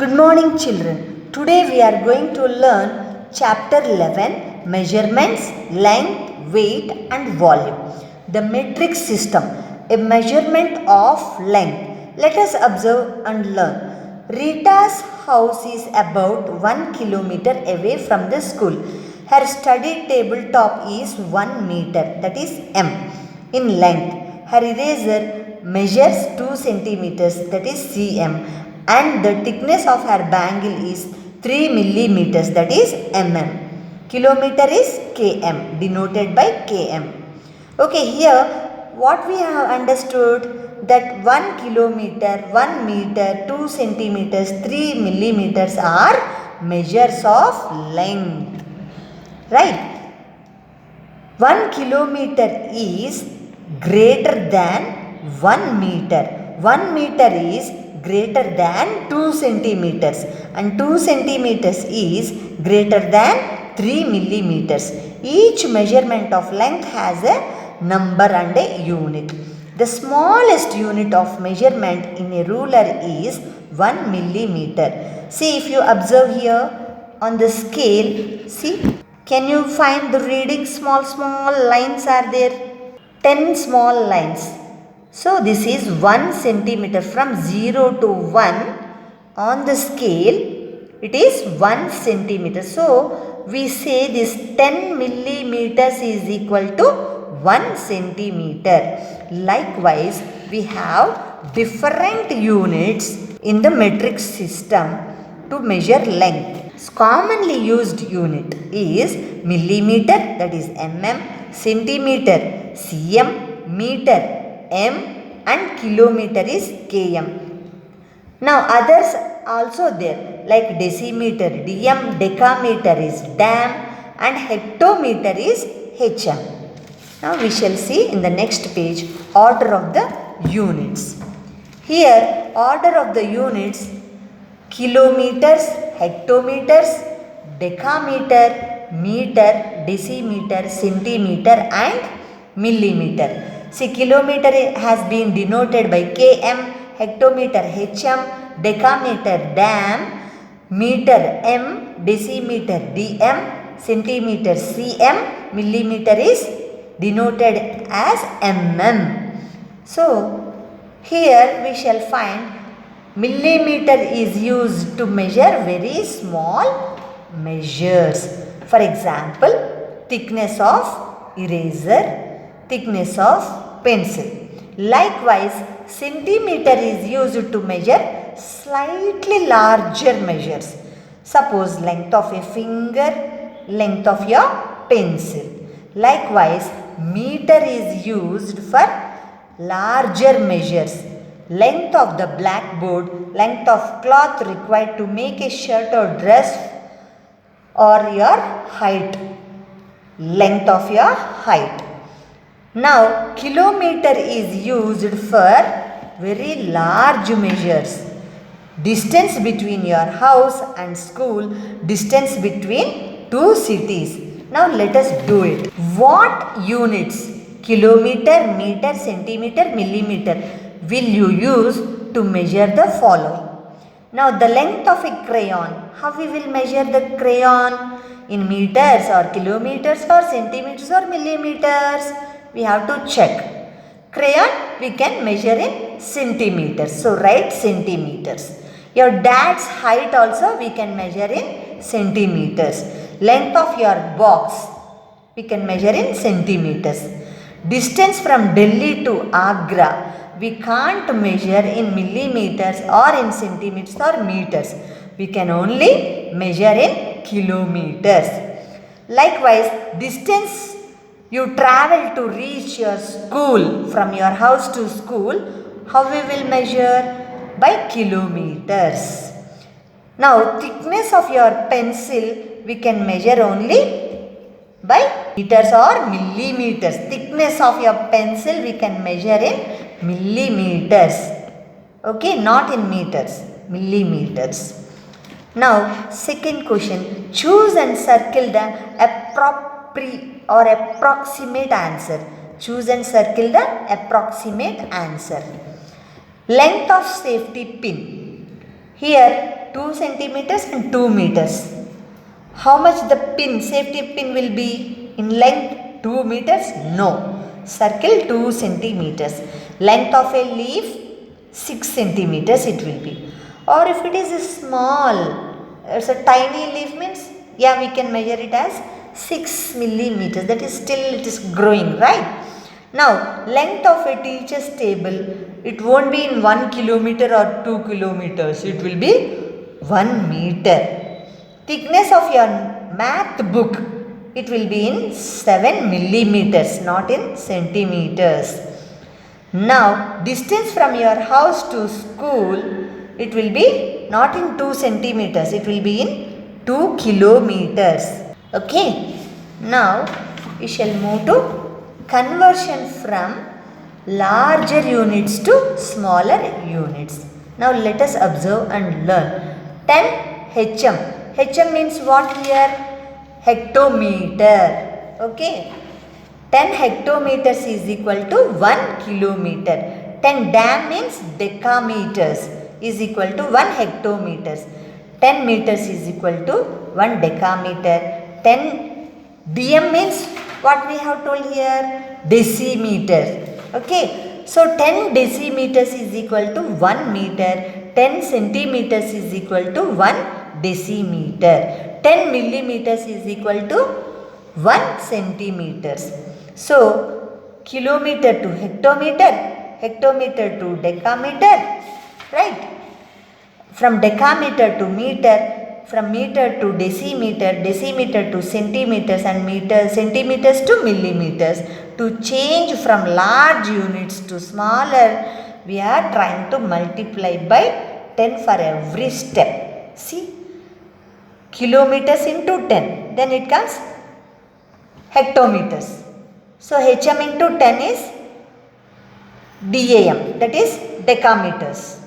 Good morning, children. Today we are going to learn chapter 11, measurements, length, weight and volume. The metric system, a measurement of length. Let us observe and learn. Rita's house is about 1 kilometer away from the school. Her study table top is 1 meter, that is m, in length. Her eraser measures 2 centimeters, that is cm, and the thickness of her bangle is 3 millimeters, that is mm. Kilometer is km, denoted by km. Okay, here what we have understood, that 1 kilometer, 1 meter, 2 centimeters, 3 millimeters are measures of length. Right? 1 kilometer is greater than 1 meter. 1 meter is greater than 2 centimeters and 2 centimeters is greater than 3 millimeters. Each measurement of length has a number and a unit. The smallest unit of measurement in a ruler is 1 millimeter. See, if you observe here on the scale, see, can you find the reading? Small lines are there. 10 small lines. So this is 1 centimeter. From 0 to 1 on the scale, it is 1 centimeter. So we say this 10 millimeters is equal to 1 centimeter. Likewise, we have different units in the metric system to measure length. Commonly used unit is millimeter, that is mm, centimeter, cm, meter, m, and kilometer is km. Now others also there, like decimeter, dm, decameter is dam, and hectometer is hm. Now we shall see in the next page order of the units. Here order of the units: kilometers, hectometers, decameter, meter, decimeter, centimeter and millimeter. See, kilometer has been denoted by km, hectometer hm, decameter dam, meter m, decimeter dm, centimeter cm, millimeter is denoted as mm. So here we shall find millimeter is used to measure very small measures. For example, thickness of eraser, thickness of pencil. Likewise, centimeter is used to measure slightly larger measures. Suppose length of a finger, length of your pencil. Likewise, meter is used for larger measures. Length of the blackboard, length of cloth required to make a shirt or dress, or your height, length of your height. Now, kilometer is used for very large measures. Distance between your house and school, distance between two cities. Now, let us do it. What units, kilometer, meter, centimeter, millimeter, will you use to measure the following? Now, the length of a crayon, how we will measure the crayon? In meters or kilometers or centimeters or millimeters? We have to check. Crayon we can measure in centimeters. So, write centimeters. Your dad's height also we can measure in centimeters. Length of your box we can measure in centimeters. Distance from Delhi to Agra we can't measure in millimeters or in centimeters or meters. We can only measure in kilometers. Likewise, distance you travel to reach your school, from your house to school, how we will measure? By kilometers. Now, thickness of your pencil we can measure only by meters or millimeters. Thickness of your pencil we can measure in millimeters. Okay, not in meters, millimeters. Now, second question. Choose and circle the appropriate or approximate answer. Choose and circle the approximate answer. Length of safety pin. Here 2 centimeters and 2 meters. How much the pin, safety pin will be in length? 2 meters? No. Circle 2 centimeters. Length of a leaf 6 centimeters it will be. Or if it is a small, it's a tiny leaf means, yeah, we can measure it as 6 millimeters. That is still it is growing, right? Now, length of a teacher's table, it won't be in 1 kilometer or 2 kilometers. It will be 1 meter. Thickness of your math book, it will be in 7 millimeters, not in centimeters. Now, distance from your house to school, it will be not in 2 centimeters, it will be in 2 kilometers. Okay. Now, we shall move to conversion from larger units to smaller units. Now, let us observe and learn. 10 HM. HM means what here? Hectometer. Okay. 10 hectometers is equal to 1 kilometer. 10 dam means decameters is equal to 1 hectometers. 10 meters is equal to 1 decameter. 10 dm means what we have told here? Decimeter. Okay. So 10 decimeters is equal to 1 meter. 10 centimeters is equal to 1 decimeter. 10 millimeters is equal to 1 centimeters. So, kilometer to hectometer, hectometer to decameter, right? From decameter to meter, from meter to decimeter, decimeter to centimeters, and centimeters to millimeters. To change from large units to smaller, we are trying to multiply by 10 for every step. See, kilometers into 10, then it comes hectometers. So, HM into 10 is DAM, that is decameters,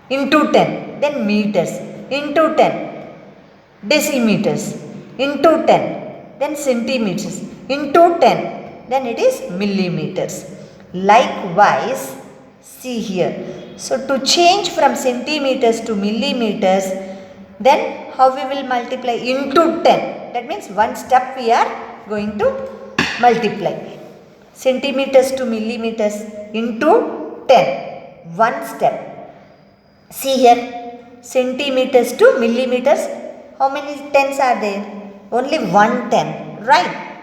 into 10, then meters, into 10, decimeters, into 10, then centimeters, into 10, then it is millimeters. Likewise, see here. So, to change from centimeters to millimeters, then how we will multiply? Into 10. That means one step we are going to multiply. Centimeters to millimeters into 10. One step. See here. Centimeters to millimeters. How many tens are there? Only 1 10. Right.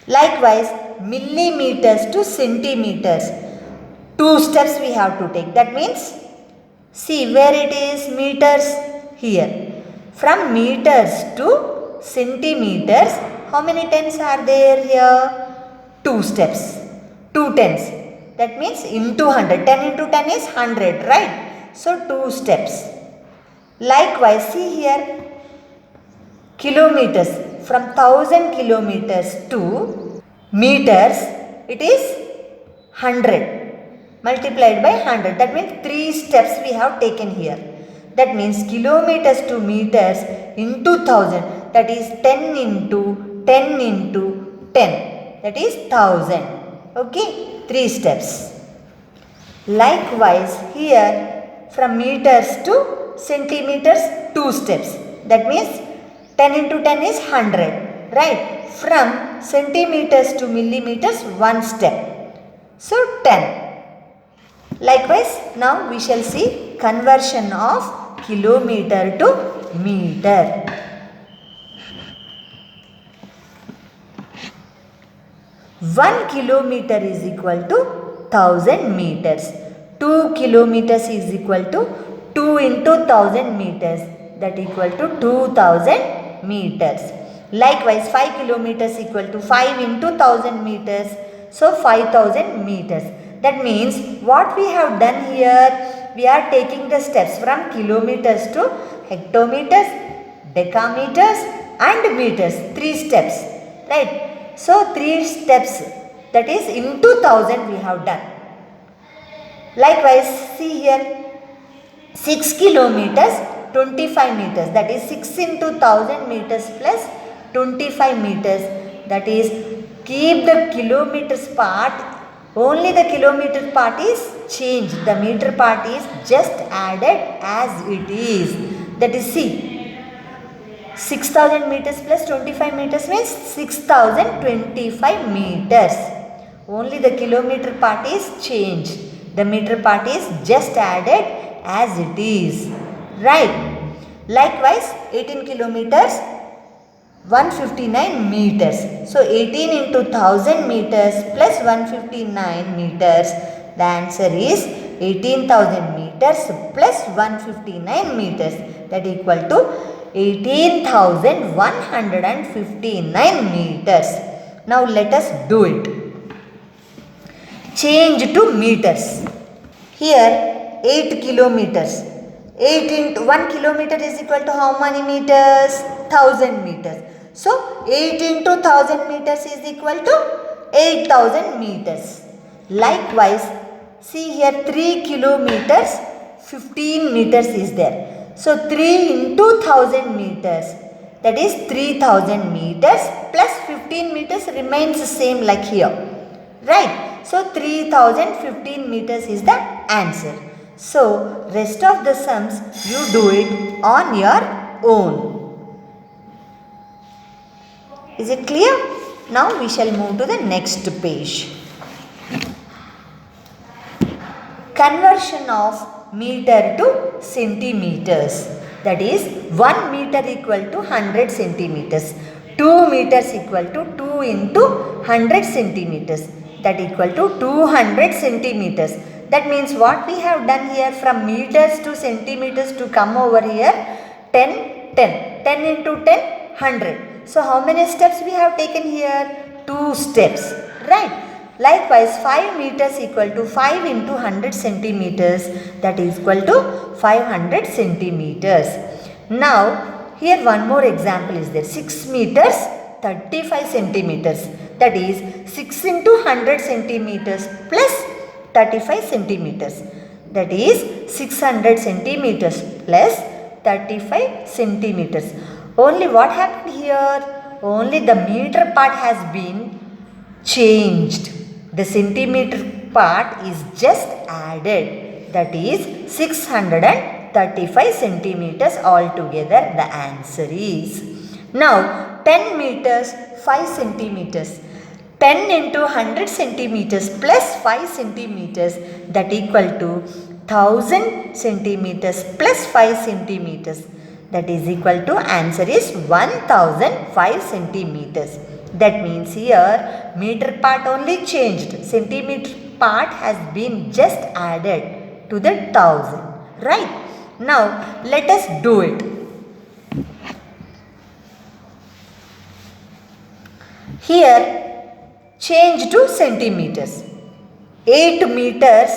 Likewise, millimeters to centimeters. 2 steps we have to take. That means, see where it is meters here. From meters to centimeters, how many tens are there here? 2 steps. 2 tens. That means into 100. 10 into 10 is 100, right? So, 2 steps. Likewise, see here, kilometers. From 1000 kilometers to meters, it is 100 multiplied by 100. That means 3 steps we have taken here. That means kilometers to meters into 1000. That is 10 into 10 into 10. That is 1000. Okay. 3 steps. Likewise, here from meters to centimeters, 2 steps. That means 10 into 10 is 100. Right. From centimeters to millimeters, 1 step. So, 10. Likewise, now we shall see conversion of kilometer to meter. 1 kilometer is equal to 1000 meters. 2 kilometers is equal to 2 into 1000 meters. That equal to 2000 meters. Likewise, 5 kilometers equal to 5 into 1000 meters. So, 5000 meters. That means what we have done here, we are taking the steps from kilometers to hectometers, decameters and meters. 3 steps. Right. So, 3 steps, that is into 1000 we have done. Likewise, see here, 6 kilometers, 25 meters, that is 6 into 1000 meters plus 25 meters, that is keep the kilometers part Only the kilometer part is changed. The meter part is just added as it is. That is, see, 6000 meters plus 25 meters means 6025 meters. Only the kilometer part is changed. The meter part is just added as it is. Right. Likewise, 18 kilometers, 159 meters. So 18 into 1000 meters plus 159 meters. The answer is 18,000 meters plus 159 meters. That equal to 18,159 meters. Now let us do it. Change to meters. Here 8 kilometers. 8 into 1 kilometer is equal to how many meters? 1000 meters. So 8 into 1000 meters is equal to 8000 meters. Likewise, see here 3 kilometers, 15 meters is there. So 3 into 1000 meters, that is 3000 meters plus 15 meters remains the same like here. Right. So 3015 meters is the answer. So rest of the sums you do it on your own. Is it clear? Now we shall move to the next page. Conversion of meter to centimeters. That is 1 meter equal to 100 centimeters. 2 meters equal to 2 into 100 centimeters. That equal to 200 centimeters. That means what we have done here, from meters to centimeters to come over here, 10, 10. 10 into 10, 100. So how many steps we have taken here? 2 steps. Right. Likewise, 5 meters equal to 5 into 100 centimeters. That is equal to 500 centimeters. Now, here one more example is there. 6 meters, 35 centimeters. That is 6 into 100 centimeters plus 35 centimeters. That is 600 centimeters plus 35 centimeters. Only what happened here? Only the meter part has been changed. The centimeter part is just added. That is 635 centimeters altogether. The answer is. Now 10 meters, 5 centimeters. 10 into 100 centimeters plus 5 centimeters, that equal to 1000 centimeters plus 5 centimeters. That is equal to, answer is 1005 centimeters. That means here meter part only changed. Centimeter part has been just added to the 1000. Right. Now let us do it. Here change to centimeters. 8 meters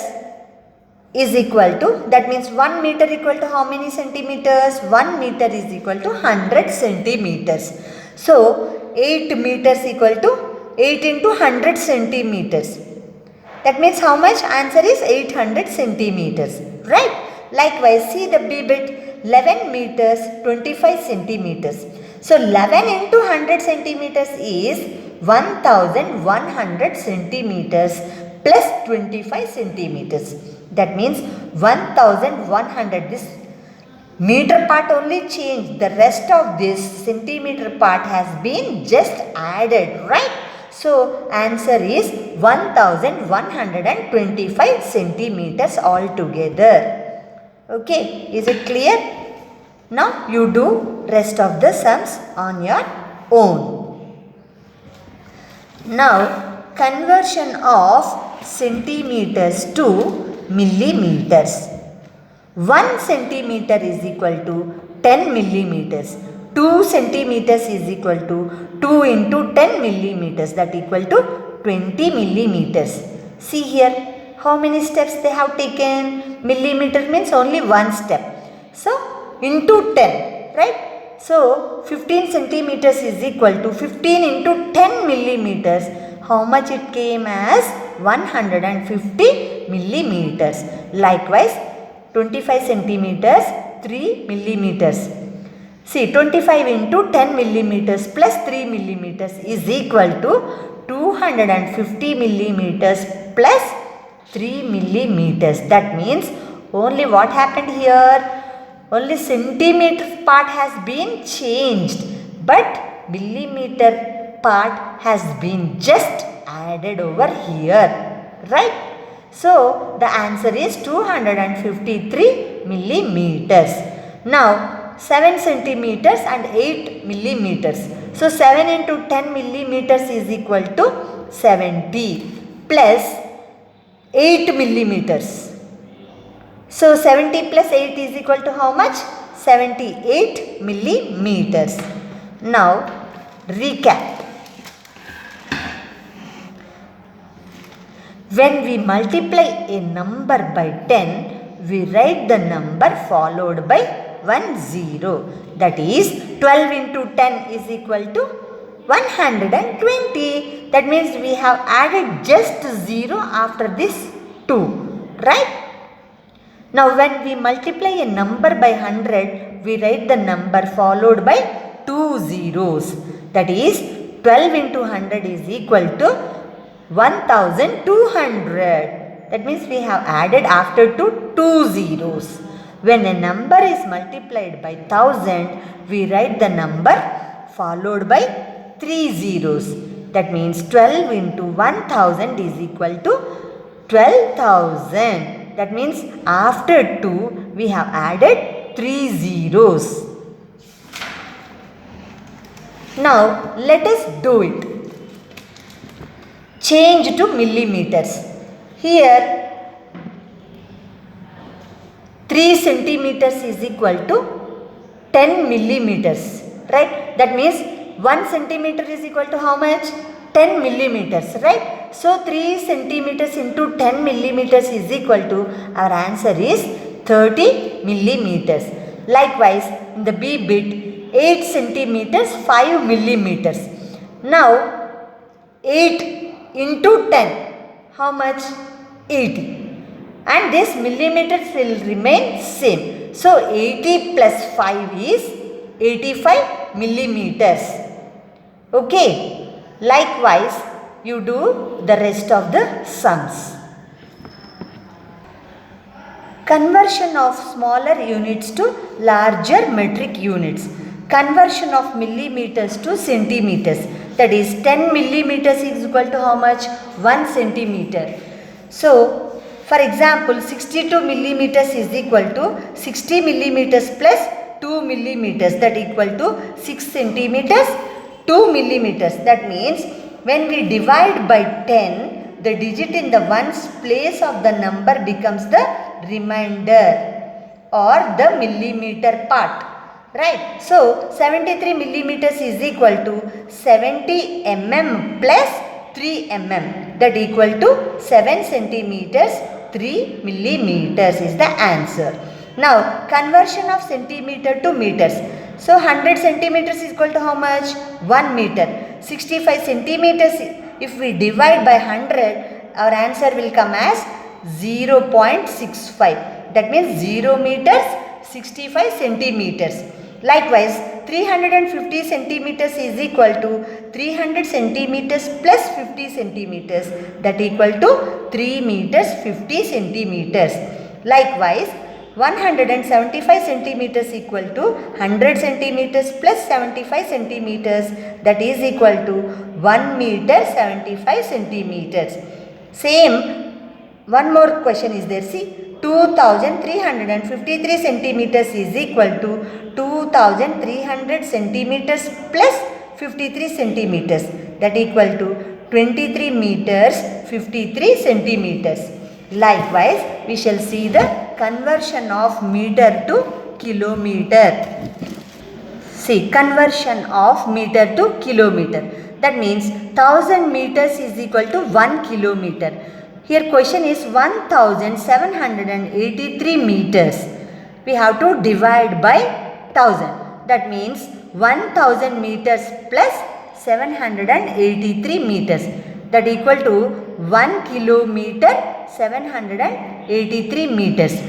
is equal to, that means 1 meter equal to how many centimeters? 1 meter is equal to 100 centimeters. So 8 meters equal to 8 into 100 centimeters. That means how much? Answer is 800 centimeters. Right. Likewise, see the B bit, 11 meters, 25 centimeters. So 11 into 100 centimeters is 1100 centimeters plus 25 centimeters. That means 1100. This meter part only changed. The rest of this centimeter part has been just added. Right. So answer is 1125 centimeters altogether. Okay. Is it clear? Now you do rest of the sums on your own. Now conversion of centimeters to millimeters. 1 centimeter is equal to 10 millimeters. 2 centimeters is equal to 2 into 10 millimeters. That equal to 20 millimeters. See here how many steps they have taken. Millimeter means only one step. So into 10. Right. So 15 centimeters is equal to 15 into 10 millimeters. How much it came as? 150 millimeters. Likewise, 25 centimeters, 3 millimeters. See, 25 into 10 millimeters plus 3 millimeters is equal to 250 millimeters plus 3 millimeters. That means only what happened here? Only centimeter part has been changed, but millimeter part has been just added over here, right? So the answer is 253 millimeters. Now 7 centimeters and 8 millimeters. So 7 into 10 millimeters is equal to 70 plus 8 millimeters. So 70 plus 8 is equal to how much? 78 millimeters. Now recap. When we multiply a number by 10, we write the number followed by 10. That is 12 into 10 is equal to 120. That means we have added just 0 after this 2. Right? Now when we multiply a number by 100, we write the number followed by 2 zeros. That is 12 into 100 is equal to 1200. That means we have added after 2 zeros. When a number is multiplied by 1000, we write the number followed by 3 zeros. That means 12 into 1000 is equal to 12,000. That means after 2 we have added 3 zeros. Now let us do it. Change to millimeters. Here 3 centimeters is equal to 10 millimeters. Right? That means 1 centimeter is equal to how much? 10 millimeters. Right? So 3 centimeters into 10 millimeters is equal to, our answer is 30 millimeters. Likewise, in the B bit, 8 centimeters, 5 millimeters. Now, 8 into 10, how much? 80. And this millimeters will remain same. So, 80 plus 5 is 85 millimeters. Okay. Likewise, you do the rest of the sums. Conversion of smaller units to larger metric units. Conversion of millimeters to centimeters. That is 10 millimeters is equal to how much? 1 centimeter. So, for example, 62 millimeters is equal to 60 millimeters plus 2 millimeters. That equal to 6 centimeters, 2 millimeters. That means when we divide by 10, the digit in the ones place of the number becomes the remainder or the millimeter part. Right? So, 73 millimeters is equal to 70 mm plus 3 mm. That equal to 7 centimeters, 3 millimeters is the answer. Now, conversion of centimeter to meters. So, 100 centimeters is equal to how much? 1 meter. 65 centimeters, if we divide by 100, our answer will come as 0.65. That means 0 meters, 65 centimeters. Likewise, 350 centimeters is equal to 300 centimeters plus 50 centimeters. That equal to 3 meters 50 centimeters. Likewise, 175 centimeters equal to 100 centimeters plus 75 centimeters. That is equal to 1 meter 75 centimeters. Same, one more question is there. See, 2353 centimeters is equal to 2300 centimeters plus 53 centimeters. That equal to 23 meters 53 centimeters. Likewise, we shall see the conversion of meter to kilometer. See, conversion of meter to kilometer. That means 1000 meters is equal to 1 kilometer. Here question is 1783 meters. We have to divide by 1000. That means 1000 meters plus 783 meters. That equal to 1 kilometer 783 meters.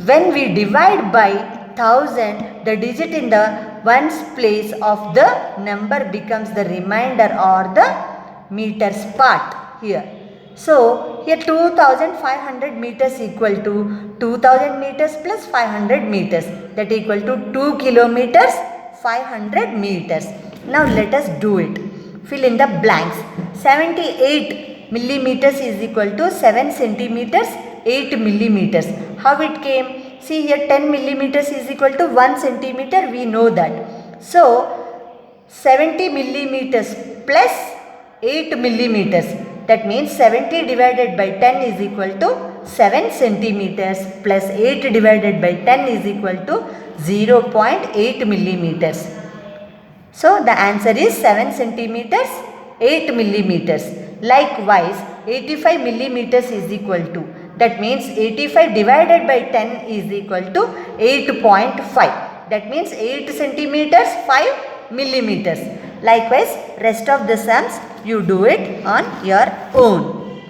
When we divide by 1000, the digit in the ones place of the number becomes the remainder or the meters part here. So here 2500 meters equal to 2000 meters plus 500 meters, that equal to 2 kilometers 500 meters. Now let us do it. Fill in the blanks. 78 millimeters is equal to 7 centimeters 8 millimeters. How it came? See here 10 millimeters is equal to 1 centimeter, we know that. So 70 millimeters plus 8 millimeters, that means 70 divided by 10 is equal to 7 centimeters plus 8 divided by 10 is equal to 0.8 millimeters. So the answer is 7 centimeters 8 millimeters. Likewise 85 millimeters is equal to, that means 85 divided by 10 is equal to 8.5. That means 8 centimeters 5 millimeters. Likewise rest of the sums you do it on your own.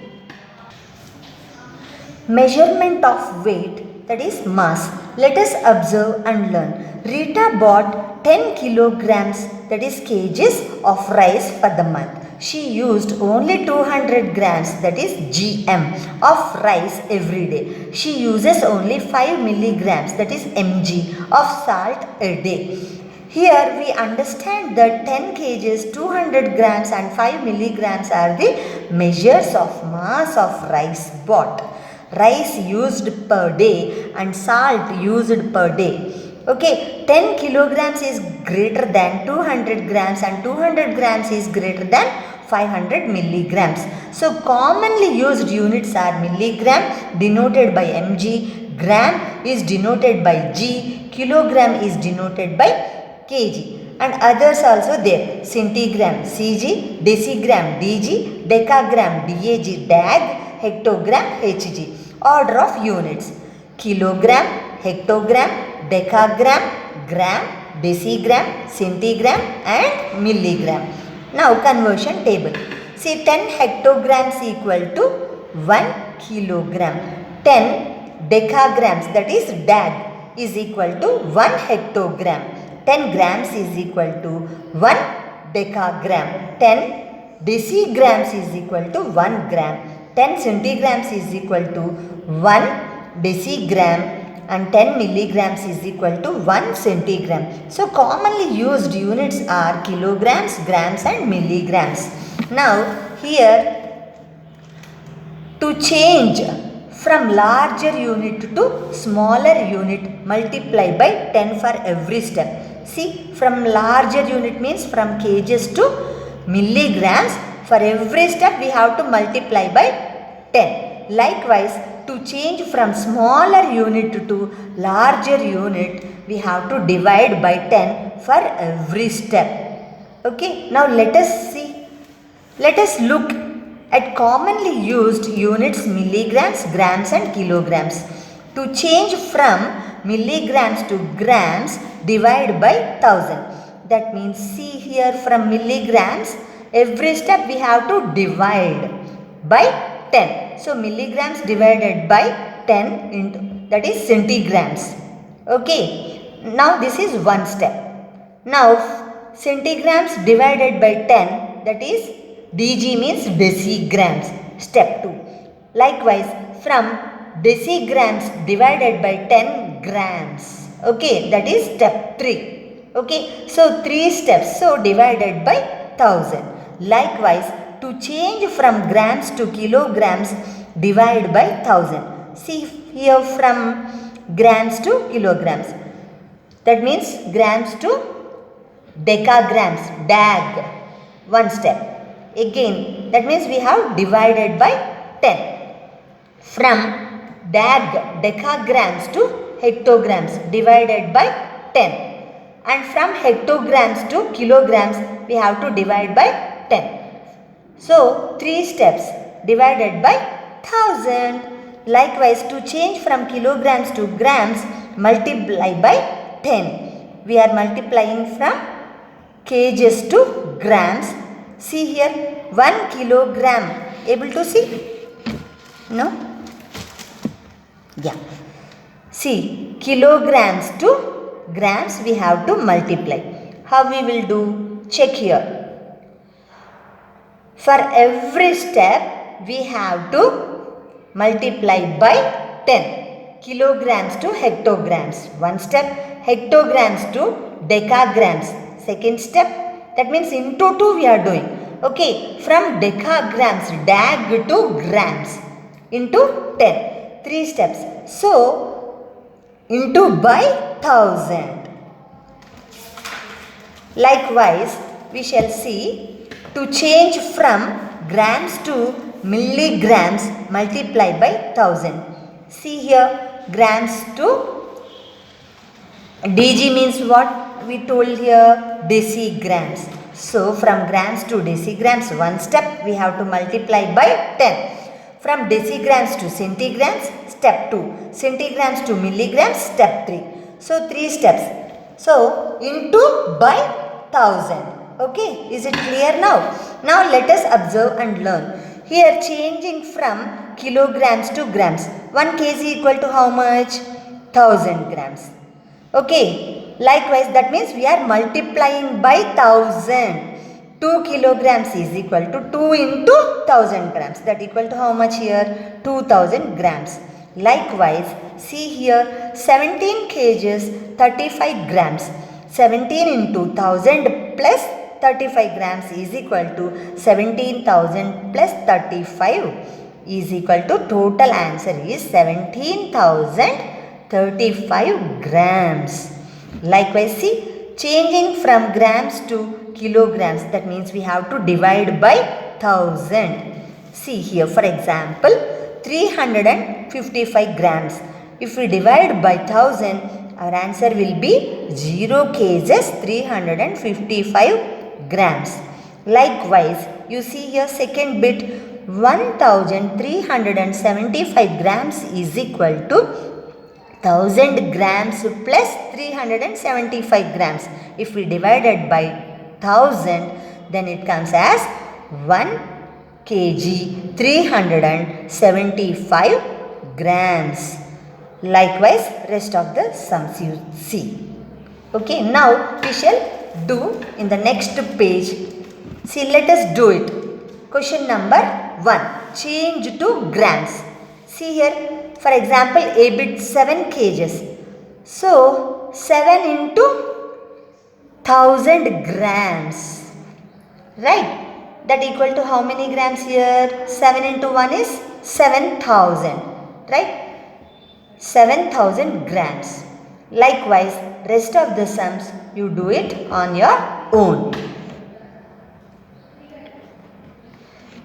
Measurement of weight, that is mass. Let us observe and learn. Rita bought 10 kilograms, that is kgs, of rice for the month. She used only 200 grams, that is gm, of rice every day. She uses only 5 milligrams, that is mg, of salt a day. Here we understand that 10 kgs, 200 grams and 5 milligrams are the measures of mass of rice bought. Rice used per day and salt used per day. Okay, 10 kilograms is greater than 200 grams and 200 grams is greater than 500 milligrams. So commonly used units are milligram denoted by mg, gram is denoted by g, kilogram is denoted by kg, and others also there. Centigram cg, decigram dg, decagram dag, dag, hectogram hg. Order of units: kilogram, hectogram, decagram, gram, decigram, centigram and milligram. Now conversion table. See 10 hectograms equal to 1 kilogram. 10 decagrams, that is dag, is equal to 1 hectogram. 10 grams is equal to 1 decagram. 10 decigrams is equal to 1 gram. 10 centigrams is equal to 1 decigram and 10 milligrams is equal to 1 centigram. So commonly used units are kilograms, grams and milligrams. Now here to change from larger unit to smaller unit, multiply by 10 for every step. See, from larger unit means from kgs to milligrams. For every step we have to multiply by 10. Likewise, to change from smaller unit to larger unit, we have to divide by 10 for every step. Okay, now let us see. Let us look at commonly used units milligrams, grams and kilograms. To change from milligrams to grams, divide by 1000. That means, see here, from milligrams, every step we have to divide by 10. So milligrams divided by 10 into, that is centigrams. Okay, now this is one step. Now centigrams divided by 10, that is dg means decigrams, step 2. Likewise, from decigrams divided by 10 grams, okay, that is step 3. Okay, so 3 steps, so divided by 1000. Likewise, to change from grams to kilograms, divide by 1000. See here, from grams to kilograms, that means grams to decagrams, dag, one step. Again, that means we have divided by 10. From dag, decagrams to hectograms, divided by 10. And from hectograms to kilograms, we have to divide by 10. So 3 steps, divided by 1000. Likewise, to change from kilograms to grams, multiply by 10. We are multiplying from kgs to grams. See here, 1 kilogram. Able to see? No? Yeah. See, kilograms to grams we have to multiply. How we will do? Check here. For every step we have to multiply by 10. Kilograms to hectograms. One step. Hectograms to decagrams. Second step. That means into 2 we are doing. Okay. From decagrams, dag to grams. Into 10. 3 steps. So, into by 1000. Likewise, we shall see to change from grams to milligrams, multiply by 1000. See here, grams to dg means what? We told here decigrams. So, from grams to decigrams, one step we have to multiply by 10. From decigrams to centigrams, step 2. Centigrams to milligrams, step 3. So, 3 steps. So, into by 1000. Okay, is it clear now? Now, let us observe and learn. Here, changing from kilograms to grams. 1 kg equal to how much? 1000 grams. Okay, likewise that means we are multiplying by 1000. 2 kilograms is equal to 2 into 1000 grams. That equal to how much here? 2000 grams. Likewise, see here 17 kgs 35 grams. 17 into 1000 plus 35 grams is equal to 17,000 plus 35 is equal to total answer is 17,035 grams. Likewise, see, changing from grams to kilograms, that means we have to divide by 1000. See here, for example, 355 grams. If we divide by 1000, our answer will be 0 kgs 355 grams. Likewise, you see here second bit 1375 grams is equal to 1000 grams plus 375 grams. If we divide it by 1000, then it comes as 1 kg 375 grams. Likewise, rest of the sums you see. Okay, now we shall do in the next page. See, let us do it. Question number 1. Change to grams. See here, for example, a bit 7 kgs. So, 7 into 1000 grams. Right? That equal to how many grams here? 7 into 1 is 7000. Right? 7000 grams. Likewise, rest of the sums you do it on your own.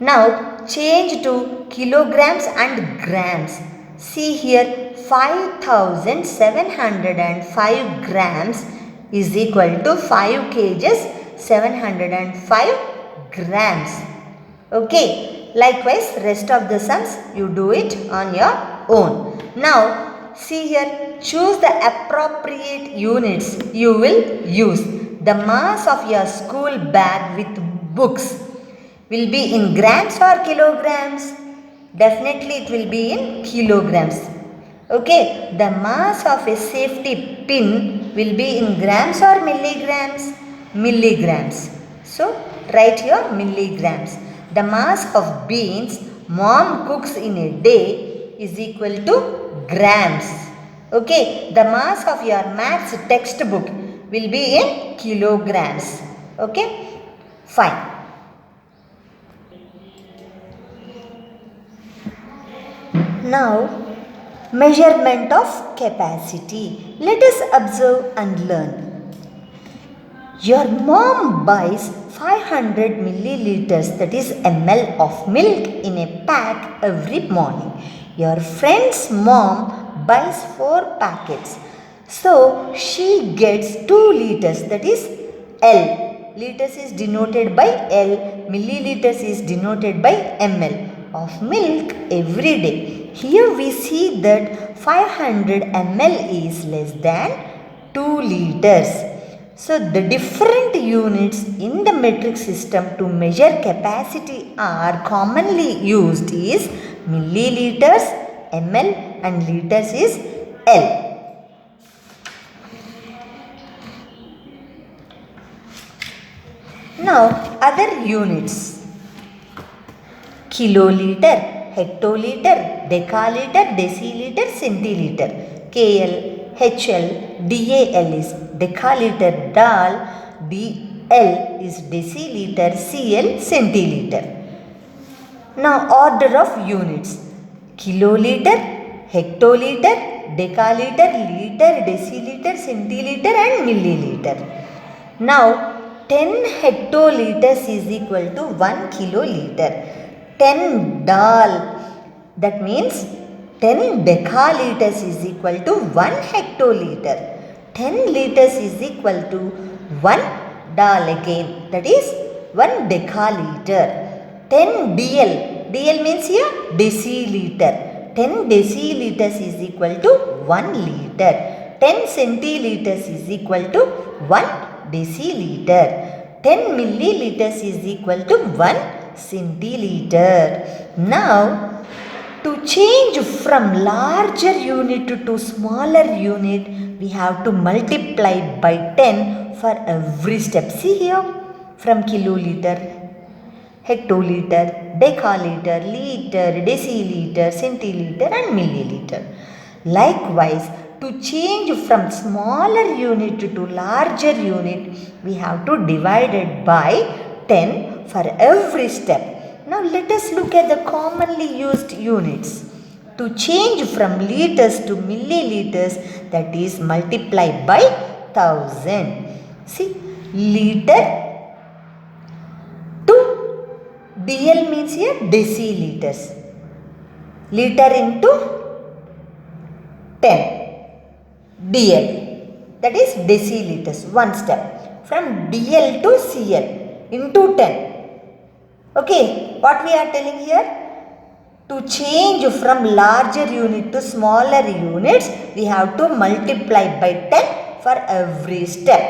Now, change to kilograms and grams. See here, 5705 grams is equal to 5 kgs 705 grams. Okay, likewise, rest of the sums you do it on your own. Now, see here, choose the appropriate units you will use. The mass of your school bag with books will be in grams or kilograms? Definitely it will be in kilograms. Okay, the mass of a safety pin will be in grams or milligrams? Milligrams. So, write your milligrams. The mass of beans mom cooks in a day is equal to grams. Okay, the mass of your maths textbook will be in kilograms. Okay, fine. Now, measurement of capacity. Let us observe and learn. Your mom buys 500 milliliters, that is ml of milk in a pack every morning. Your friend's mom buys 4 packets. So, she gets 2 liters, that is L. Liters is denoted by L, milliliters is denoted by ml of milk every day. Here we see that 500 ml is less than 2 liters. So, the different units in the metric system to measure capacity are commonly used is milliliters, ml and liters is L. Now, other units. kiloliter, hectoliter, decaliter, deciliter, centiliter. KL, HL, DAL is decaliter, DAL, DL is deciliter, CL centiliter. Now order of units: kiloliter, hectoliter, decaliter, liter, deciliter, centiliter and milliliter. Now 10 hectoliters is equal to 1 kiloliter. 10 dal, that means 10 decaliters is equal to 1 hectoliter. 10 liters is equal to 1 dal again, that is 1 decaliter. 10 dl, dl means here deciliter. 10 deciliters is equal to 1 liter. 10 centiliters is equal to 1 deciliter. 10 milliliters is equal to 1 centiliter. Now, to change from larger unit to smaller unit, we have to multiply by 10 for every step. See here, from kiloliter, hectoliter, decaliter, liter, deciliter, centiliter and milliliter. Likewise, to change from smaller unit to larger unit, we have to divide it by 10 for every step. Now let us look at the commonly used units. To change from liters to milliliters, that is multiply by 1000. See, liter to DL means here deciliters. Liter into 10. DL, that is deciliters, one step. From DL to CL into 10. Okay, what we are telling here? To change from larger unit to smaller units, we have to multiply by 10 for every step.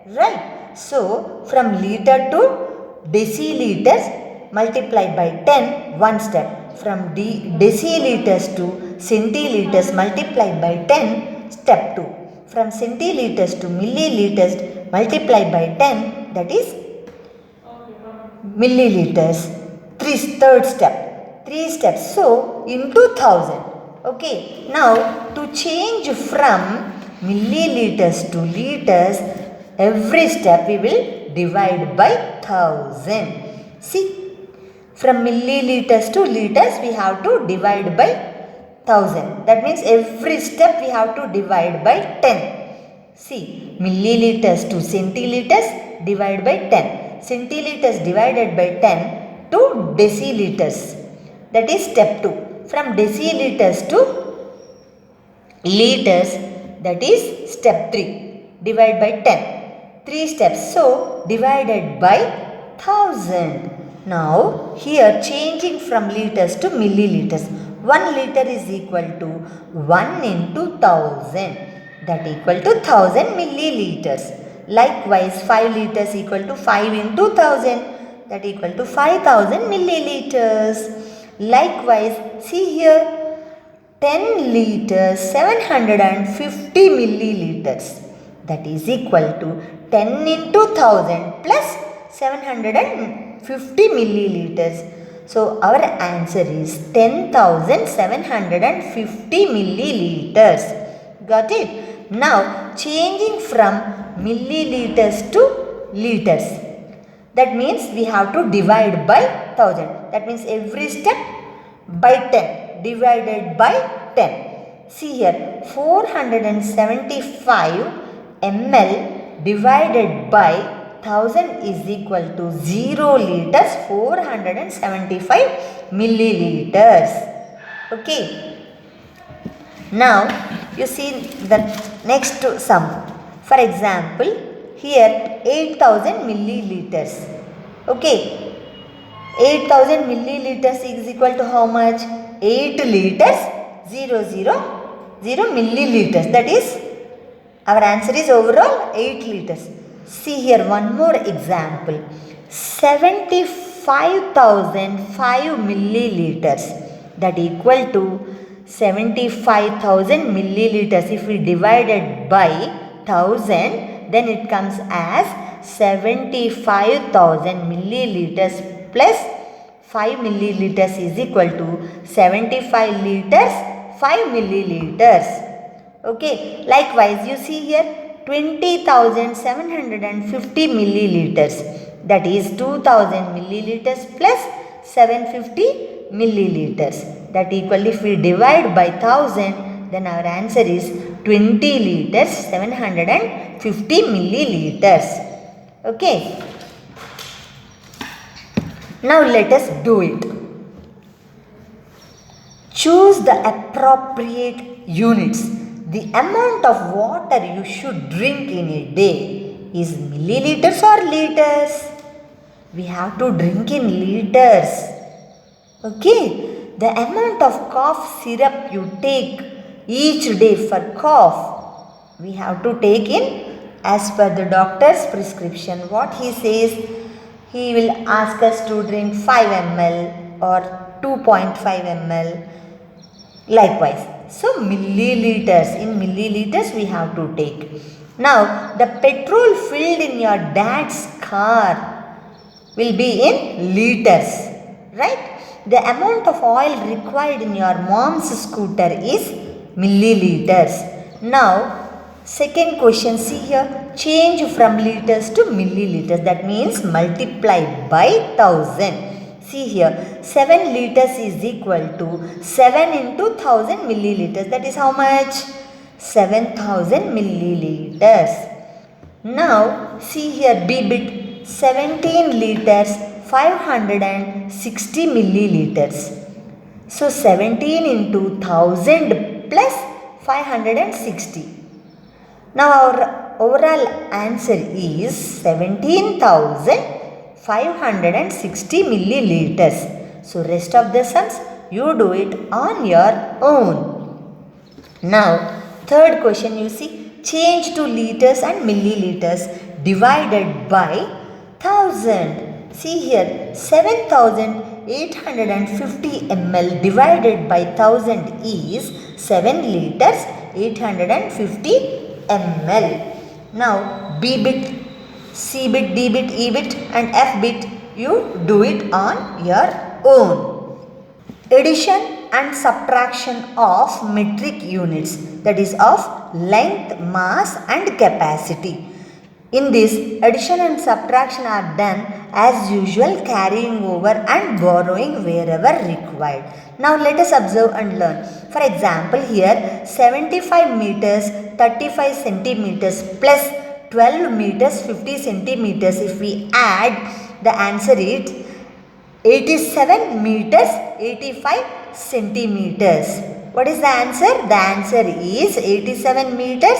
Right? So, from liter to deciliters, multiply by 10, one step. From deciliters to centiliters, multiply by 10, step 2. From centiliters to milliliters, multiply by 10, that is milliliters. Third step. 3 steps. So, into 1000. Okay. Now, to change from milliliters to liters, every step we will divide by 1000. See, from milliliters to liters, we have to divide by 1000. That means every step we have to divide by 10. See, milliliters to centiliters, divide by 10. Centiliters divided by 10 to deciliters. That is step 2. From deciliters to liters, that is step 3. Divide by 10. 3 steps. So, divided by 1000. Now, here changing from liters to milliliters. 1 liter is equal to 1 into 1000. That equal to 1000 milliliters. Likewise, 5 liters equal to 5 into 1000. That equal to 5000 milliliters. Likewise, see here, 10 liters, 750 milliliters. That is equal to 10 into 1000 plus 750 milliliters. So, our answer is 10,750 milliliters. Got it? Now, changing from milliliters to liters. That means we have to divide by 1000. That means every step by 10. Divided by 10. See here, 475 ml divided by 1000 is equal to 0 liters 475 milliliters. Okay. Now, you see the next sum. For example, here 8000 milliliters. Okay. 8000 milliliters is equal to how much? 8 liters 000 milliliters. That is, our answer is overall 8 liters. See here one more example. 75,005 milliliters. That equal to 75,000 milliliters. If we divide it by 1000, then it comes as 75,000 milliliters plus 5 milliliters is equal to 75 liters 5 milliliters. Okay, likewise you see here 20,750 milliliters, that is 2000 milliliters plus 750 milliliters, that equal, if we divide by 1000, then our answer is 20 liters 750 milliliters. Okay, now let us do it. Choose the appropriate units. The amount of water you should drink in a day is milliliters or liters? We have to drink in liters. Okay, the amount of cough syrup you take each day for cough, we have to take in as per the doctor's prescription. What he says, he will ask us to drink 5 ml or 2.5 ml. Likewise, so milliliters, in milliliters we have to take. Now, the petrol filled in your dad's car will be in liters, right? The amount of oil required in your mom's scooter is milliliters. Now, second question, see here, change from liters to milliliters, that means multiply by 1000. See here, 7 liters is equal to 7 into 1000 milliliters, that is how much? 7000 milliliters. Now, see here, B bit, 17 liters 560 milliliters. So, 17 into 1000 plus 560. Now, our overall answer is 17,560 milliliters. So, rest of the sums you do it on your own. Now, third question, you see, change to liters and milliliters divided by 1000. See here, 7,850 ml divided by 1000 is 7 liters 850 ml. Now, B bit, C bit, D bit, E bit and F bit, you do it on your own. Addition and subtraction of metric units, that is of length, mass and capacity. In this, addition and subtraction are done as usual, carrying over and borrowing wherever required. Now let us observe and learn. For example, here 75 meters 35 centimeters plus 12 meters 50 centimeters, if we add, the answer is 87 meters 85 centimeters. What is the answer? The answer is 87 meters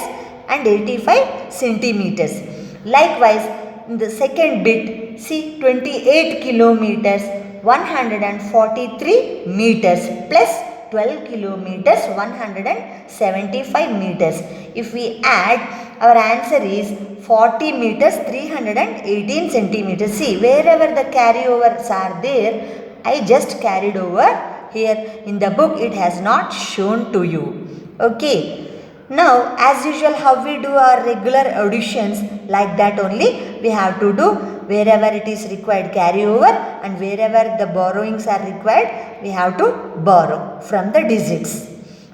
and 85 centimeters. Likewise, in the second bit, see 28 kilometers 143 meters plus 12 kilometers 175 meters. If we add, our answer is 40 meters 318 centimeters. See, wherever the carryovers are there, I just carried over. Here in the book it has not shown to you. Okay. Now, as usual, how we do our regular additions, like that only we have to do. Wherever it is required, carry over, and wherever the borrowings are required, we have to borrow from the digits.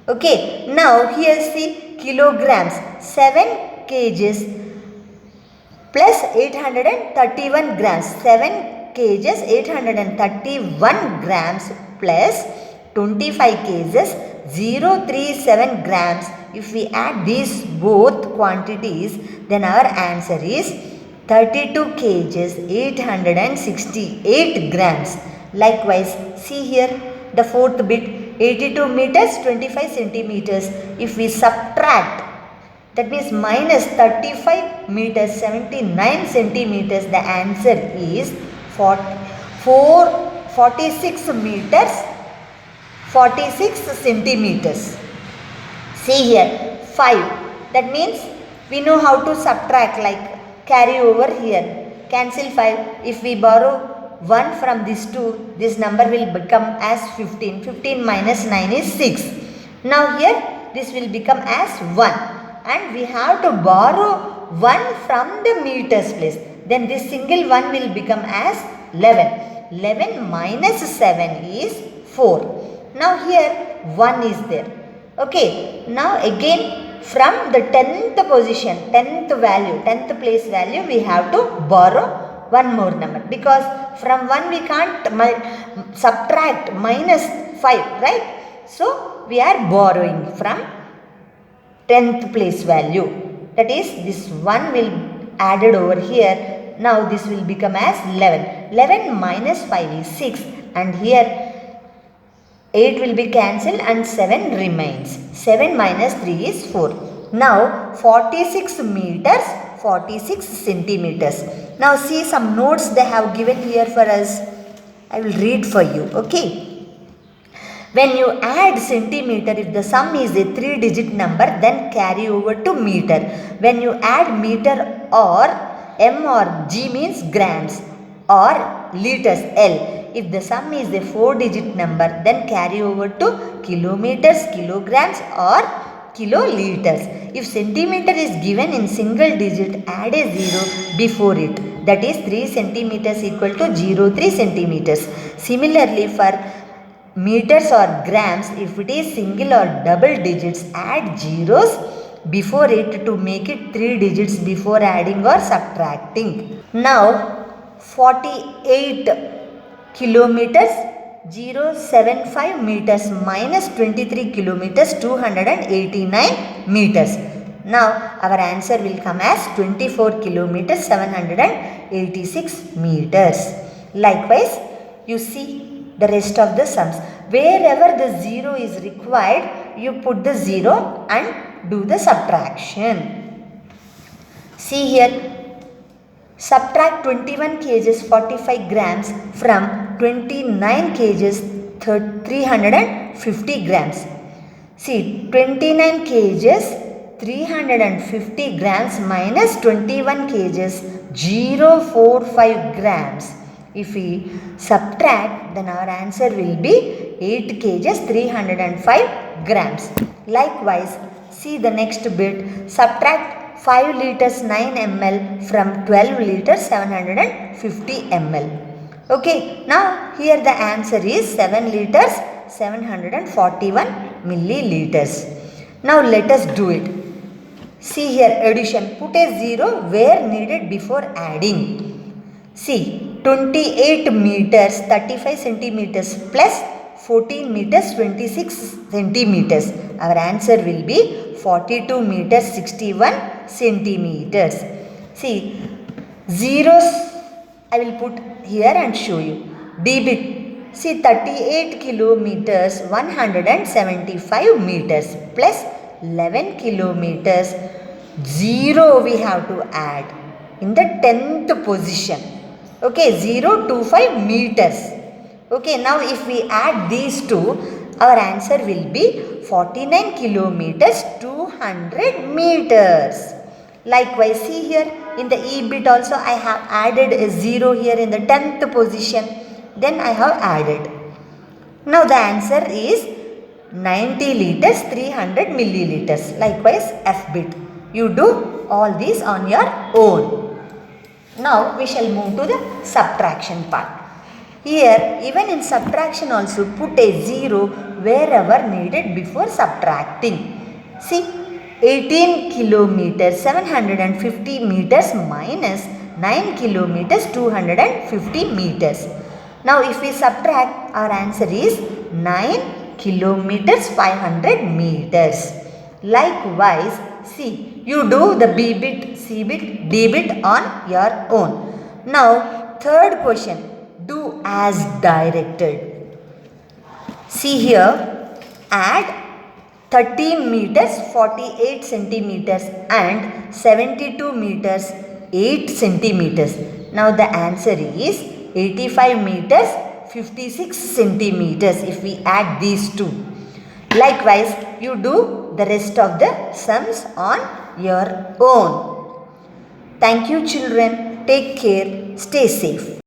Okay, now here see kilograms, 7 kgs plus 831 grams, 7 kgs 831 grams plus 25 kgs 037 grams. If we add these both quantities, then our answer is 32 kgs 868 grams. Likewise, see here the fourth bit, 82 meters 25 centimeters. If we subtract, that means minus 35 meters 79 centimeters, the answer is 46 meters 46 centimeters. See here 5, that means we know how to subtract, like carry over here, cancel 5. If we borrow 1 from this 2, this number will become as 15. 15 minus 9 is 6. Now here this will become as 1, and we have to borrow 1 from the meters place. Then this single 1 will become as 11. 11 minus 7 is 4. Now here 1 is there. Okay, now again from the 10th position, 10th value, 10th place value, we have to borrow one more number, because from 1 we can't subtract minus 5, right? So we are borrowing from 10th place value. That is, this 1 will added over here. Now this will become as 11. 11 minus 5 is 6, and here 8 will be cancelled and 7 remains. 7 minus 3 is 4. Now 46 meters, 46 centimeters. Now see some notes they have given here for us. I will read for you. Okay. When you add centimeter, if the sum is a 3-digit number, then carry over to meter. When you add meter or M or G means grams or liters L. If the sum is a 4-digit number, then carry over to kilometers, kilograms or kiloliters. If centimeter is given in single digit, add a 0 before it. That is 3 centimeters equal to 0.3 centimeters. Similarly, for meters or grams, if it is single or double digits, add zeros before it to make it 3 digits before adding or subtracting. Now 48 kilometers 075 meters minus 23 kilometers 289 meters. Now our answer will come as 24 kilometers 786 meters. Likewise, you see the rest of the sums. Wherever the 0 is required, you put the 0 and do the subtraction. See here, subtract 21 kgs 45 grams from 29 kgs 350 grams. See, 29 kgs 350 grams minus 21 kgs 045 grams. If we subtract, then our answer will be 8 kgs 305 grams. Likewise, see the next bit. Subtract 5 liters 9 ml from 12 liters 750 ml. Okay, now here the answer is 7 liters 741 milliliters. Now let us do it. See here, addition. Put a 0 where needed before adding. See, 28 meters 35 centimeters plus 14 meters 26 centimeters. Our answer will be 42 meters 61 centimeters. See, zeros I will put here and show you. Debit. See, 38 kilometers 175 meters plus 11 kilometers 0 we have to add in the 10th position. Okay, 025 meters. Okay, now if we add these two, our answer will be 49 kilometers 200 meters. Likewise, see here in the E bit also I have added a 0 here in the 10th position. Then I have added. Now the answer is 90 liters 300 milliliters. Likewise, F bit. You do all these on your own. Now we shall move to the subtraction part. Here, even in subtraction also put a 0 wherever needed before subtracting. See, 18 kilometers 750 meters minus 9 kilometers 250 meters. Now if we subtract, our answer is 9 kilometers 500 meters. Likewise, see, you do the B bit, C bit, D bit on your own. Now, third question, do as directed. See here, add 13 meters 48 centimeters and 72 meters 8 centimeters. Now the answer is 85 meters 56 centimeters if we add these two. Likewise, you do the rest of the sums on your own. Thank you children. Take care. Stay safe.